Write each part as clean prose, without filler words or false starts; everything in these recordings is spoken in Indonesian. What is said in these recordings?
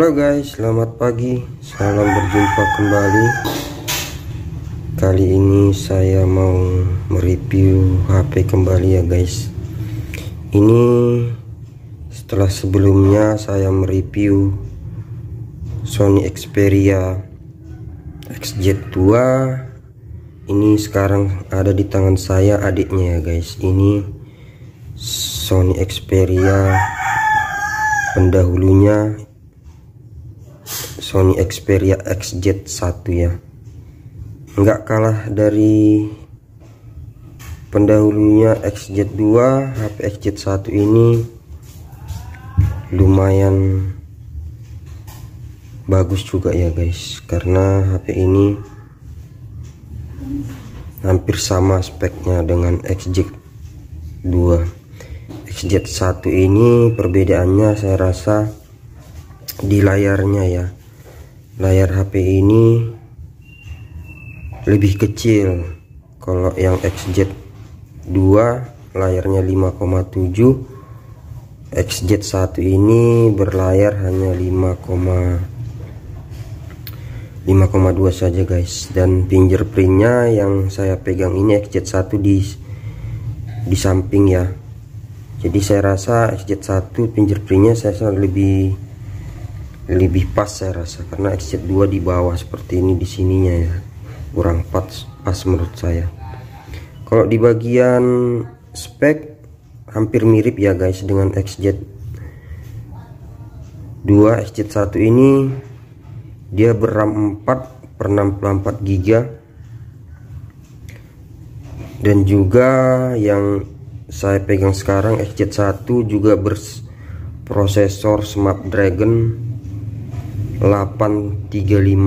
Halo guys, selamat pagi, salam berjumpa kembali. Kali ini saya mau mereview HP kembali ya guys. Ini setelah sebelumnya saya mereview Sony Xperia XZ2. Ini sekarang ada di tangan saya adiknya ya guys. Ini Sony Xperia pendahulunya, Sony Xperia XZ1 ya. Enggak kalah dari pendahulunya XZ2. HP XZ1 ini lumayan bagus juga ya guys, karena HP ini hampir sama speknya dengan XZ2. XZ1 ini perbedaannya saya rasa di layarnya ya. Layar HP ini lebih kecil. Kalau yang XZ2 layarnya 5,7, XZ1 ini berlayar hanya 5,2 saja guys. Dan fingerprintnya yang saya pegang ini XZ1 di samping ya. Jadi saya rasa XZ1 fingerprintnya saya lebih pas saya rasa, karena XZ2 di bawah seperti ini di sininya ya, kurang pas menurut saya. Kalau di bagian spek hampir mirip ya guys dengan XZ2. XZ1 ini dia RAM 4 per 64 GB, dan juga yang saya pegang sekarang XZ1 juga berprosesor Snapdragon 835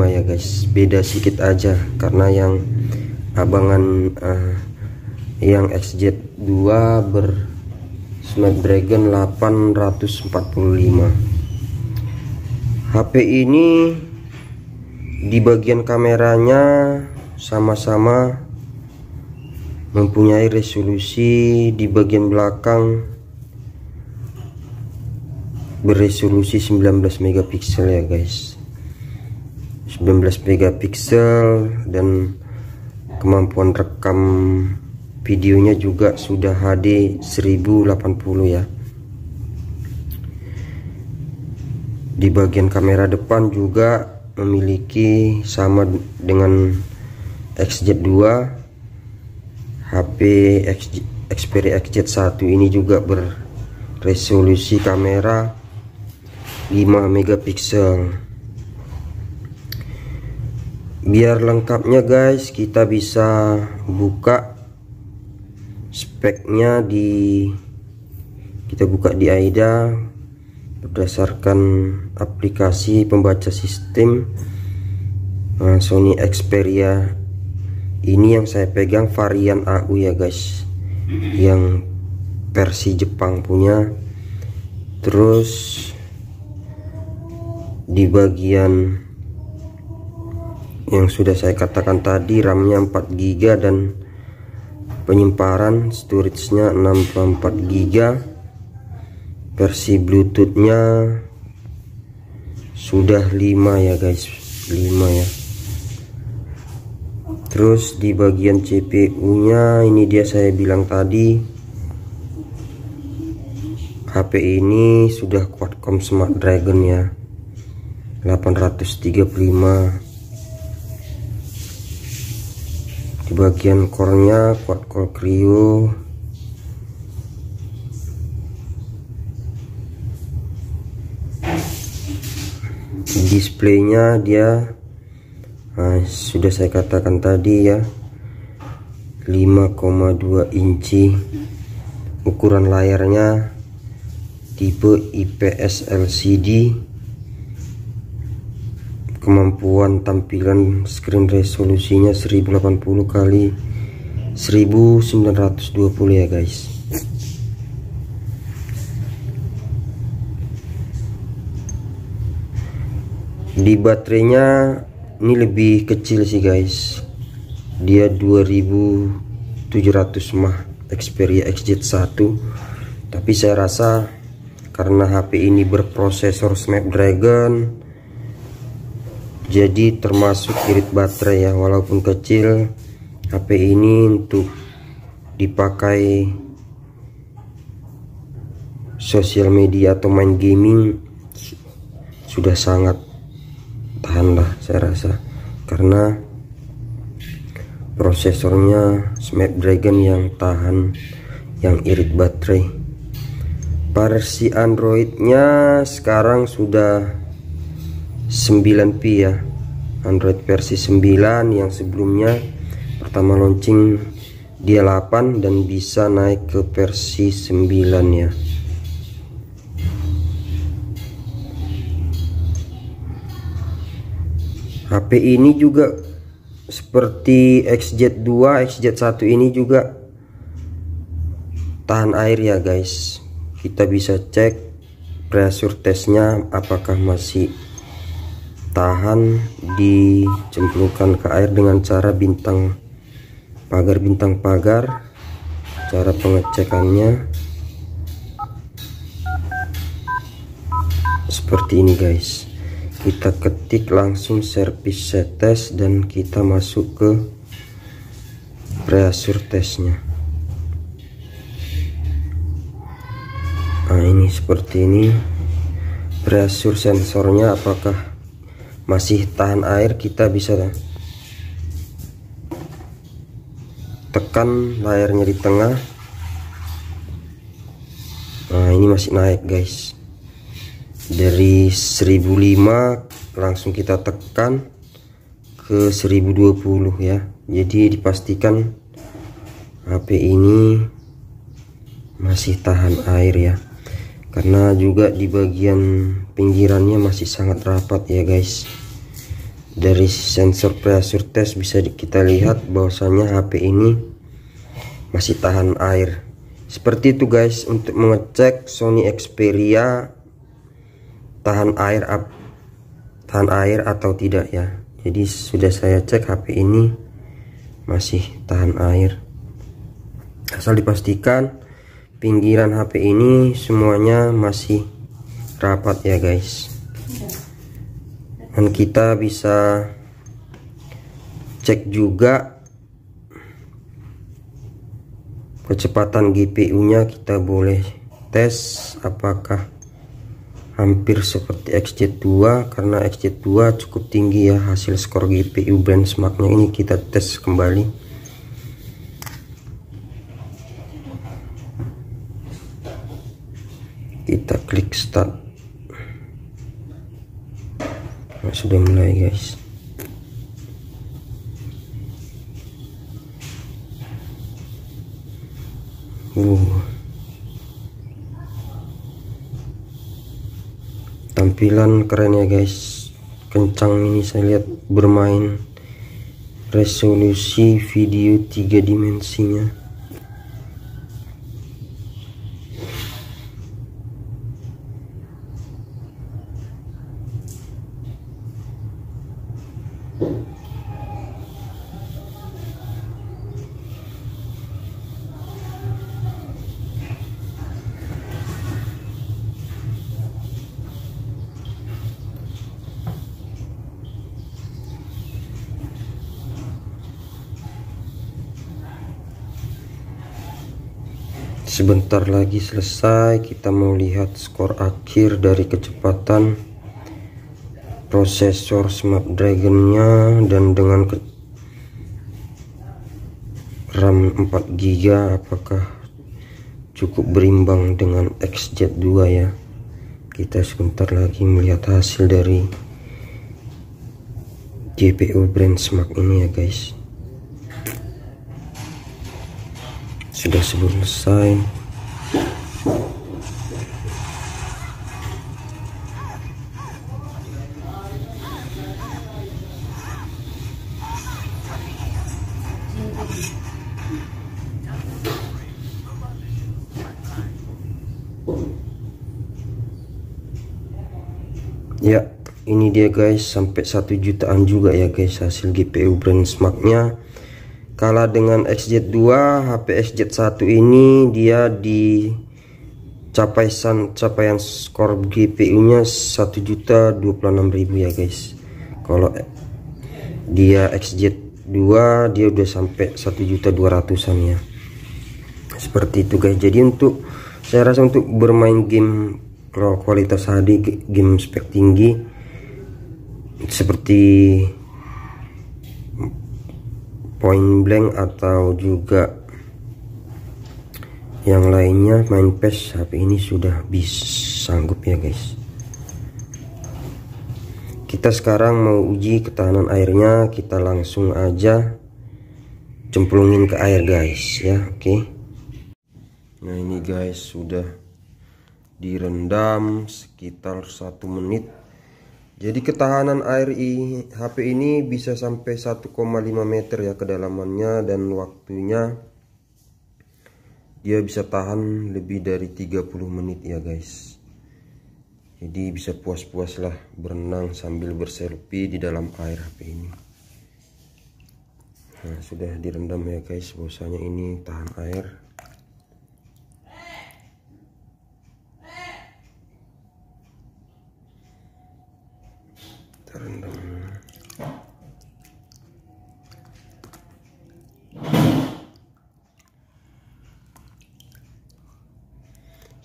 ya guys. Beda sedikit aja karena yang abangan yang XZ2 Snapdragon 845. HP ini di bagian kameranya sama-sama mempunyai resolusi. Di bagian belakang beresolusi 19 megapiksel ya guys, 19 megapiksel, dan kemampuan rekam videonya juga sudah HD 1080 ya. Di bagian kamera depan juga memiliki sama dengan XZ2. HP Xperia XZ1 ini juga berresolusi kamera 5 megapiksel. Biar lengkapnya guys, kita bisa buka speknya kita buka di AIDA berdasarkan aplikasi pembaca sistem. Sony Xperia ini yang saya pegang varian AU ya guys, yang versi Jepang punya. Terus di bagian yang sudah saya katakan tadi, RAM-nya 4 GB dan penyimpanan storage-nya 64 GB. Versi Bluetooth-nya sudah 5 ya guys, 5 ya. Terus di bagian CPU-nya ini dia saya bilang tadi, HP ini sudah Qualcomm Snapdragon ya 835. Di bagian core-nya quad-core Creo. Displaynya dia sudah saya katakan tadi ya, 5,2 inci. Ukuran layarnya tipe IPS LCD. Kemampuan tampilan screen resolusinya 1080 kali 1920 ya guys. Di baterainya ini lebih kecil sih guys, dia 2700 mAh Xperia XZ1. Tapi saya rasa karena HP ini berprosesor Snapdragon jadi termasuk irit baterai ya, walaupun kecil. HP ini untuk dipakai sosial media atau main gaming sudah sangat tahan lah saya rasa, karena prosesornya Snapdragon yang tahan, yang irit baterai. Versi Androidnya sekarang sudah 9P ya, Android versi 9. Yang sebelumnya pertama launching dia 8 dan bisa naik ke versi 9 ya. HP ini juga seperti XZ2, XZ1 ini juga tahan air ya guys. Kita bisa cek pressure testnya apakah masih tahan dicemplungkan ke air dengan cara bintang pagar. Cara pengecekannya seperti ini guys. Kita ketik langsung service test dan kita masuk ke pressure testnya. Nah ini seperti ini pressure sensornya, apakah masih tahan air. Kita bisa tekan layarnya di tengah. Nah ini masih naik guys, dari 1005 langsung kita tekan ke 1020 ya. Jadi dipastikan HP ini masih tahan air ya, karena juga di bagian pinggirannya masih sangat rapat ya guys. Dari sensor pressure test bisa kita lihat bahwasanya HP ini masih tahan air. Seperti itu guys untuk mengecek Sony Xperia tahan air atau tidak ya. Jadi sudah saya cek HP ini masih tahan air, asal dipastikan pinggiran HP ini semuanya masih rapat ya guys. Dan kita bisa cek juga kecepatan GPU nya. Kita boleh tes apakah hampir seperti XZ2, karena XZ2 cukup tinggi ya hasil skor GPU benchmarknya. Ini kita tes kembali. Kita klik start. Nah, sudah mulai guys. Tampilan keren ya guys, kencang ini saya lihat bermain. Resolusi video 3 dimensinya. Sebentar lagi selesai. Kita mau lihat skor akhir dari kecepatan prosesor Snapdragon-nya, dan dengan RAM 4GB apakah cukup berimbang dengan XZ2 ya. Kita sebentar lagi melihat hasil dari GPU benchmark ini ya guys. Sudah selesai. Ya, ini dia guys, sampai 1 jutaan juga ya guys hasil GPU benchmarknya. Kalah dengan XZ2, HP XZ1 ini dia di capaian skor GPU nya 1.026.000 ya guys. Kalau dia XZ2 dia udah sampai 1.200.000-an ya, seperti itu guys. Jadi untuk saya rasa untuk bermain game kualitas HD, game spek tinggi seperti Point Blank atau juga yang lainnya, main PES, HP ini sudah bisa sanggup ya guys. Kita sekarang mau uji ketahanan airnya, kita langsung aja cemplungin ke air guys ya. Oke. Nah ini guys sudah direndam sekitar 1 menit. Jadi ketahanan air HP ini bisa sampai 1,5 meter ya kedalamannya, dan waktunya dia bisa tahan lebih dari 30 menit ya guys. Jadi bisa puas-puas lah berenang sambil berselfie di dalam air HP ini. Nah sudah direndam ya guys, bahwasanya ini tahan air. Terendam.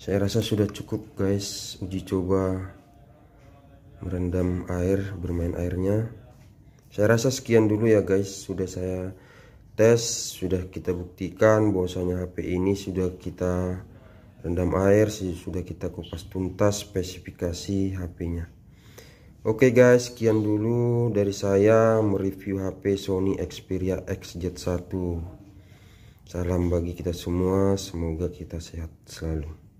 Saya rasa sudah cukup guys uji coba merendam air, bermain airnya. Saya rasa sekian dulu ya guys, sudah saya tes, sudah kita buktikan bahwasanya HP ini sudah kita rendam air, sudah kita kupas tuntas spesifikasi HP-nya. Oke guys, sekian dulu dari saya mereview HP Sony Xperia XZ1. Salam bagi kita semua, semoga kita sehat selalu.